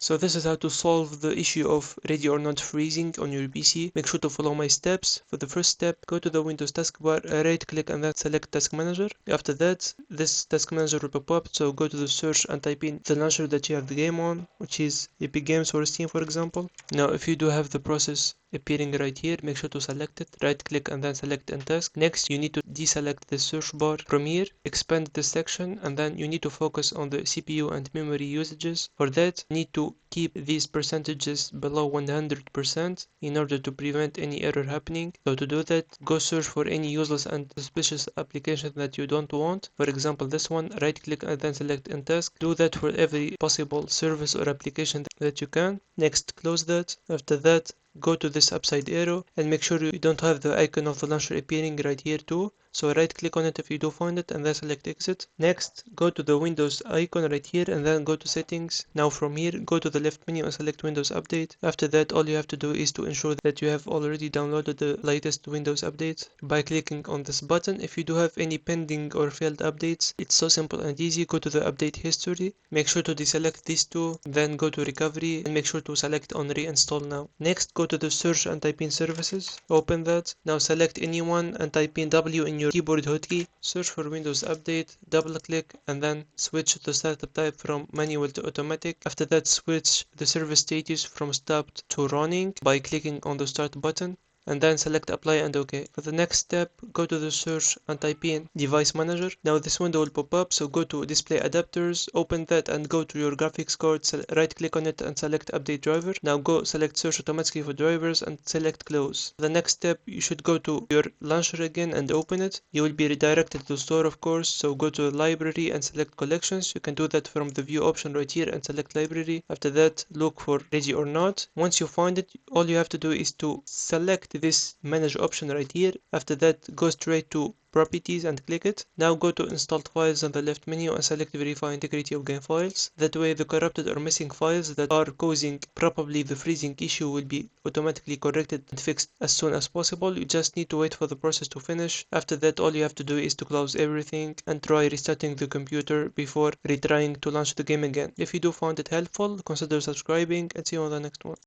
So this is how to solve the issue of ready or not freezing on your PC. Make sure to follow my steps. For the first step, go to the Windows taskbar, right click and then select Task Manager. After that, this Task Manager will pop up, so go to the search and type in the launcher that you have the game on, which is Epic Games or Steam for example. Now if you do have the process appearing right here, make sure to select it, right click and then select in task. Next you need to deselect the search bar from here, expand this section, and then you need to focus on the CPU and memory usages. For that you need to keep these percentages below 100% in order to prevent any error happening. So to do that, go search for any useless and suspicious application that you don't want. For example this one, right click and then select in task. Do that for every possible service or application that you can. Next close that. After that, go to this upside arrow and make sure you don't have the icon of the launcher appearing right here too. So right click on it if you do find it and then select exit. Next, go to the Windows icon right here and then go to settings. Now from here, go to the left menu and select Windows Update. After that, all you have to do is to ensure that you have already downloaded the latest Windows update by clicking on this button. If you do have any pending or failed updates, it's so simple and easy. Go to the update history. Make sure to deselect these two, then go to recovery and make sure to select on reinstall now. Next, go to the search and type in services. Open that. Now select anyone and type in W in your keyboard hotkey. Search for Windows Update, double click and then switch the startup type from manual to automatic. After that, switch the service status from stopped to running by clicking on the start button, and then select apply and OK. For the next step, go to the search and type in device manager. Now this window will pop up, so go to display adapters, open that and go to your graphics card, right click on it and select update driver. Now go select search automatically for drivers and select close. The next step, you should go to your launcher again and open it. You will be redirected to store of course, so go to library and select collections. You can do that from the view option right here and select library. After that, look for ready or not. Once you find it, all you have to do is to select this manage option right here. After that, go straight to properties and click it. Now go to installed files on the left menu and select verify integrity of game files. That way the corrupted or missing files that are causing probably the freezing issue will be automatically corrected and fixed as soon as possible. You just need to wait for the process to finish. After that, all you have to do is to close everything and try restarting the computer before retrying to launch the game again. If you do find it helpful, consider subscribing and see you on the next one.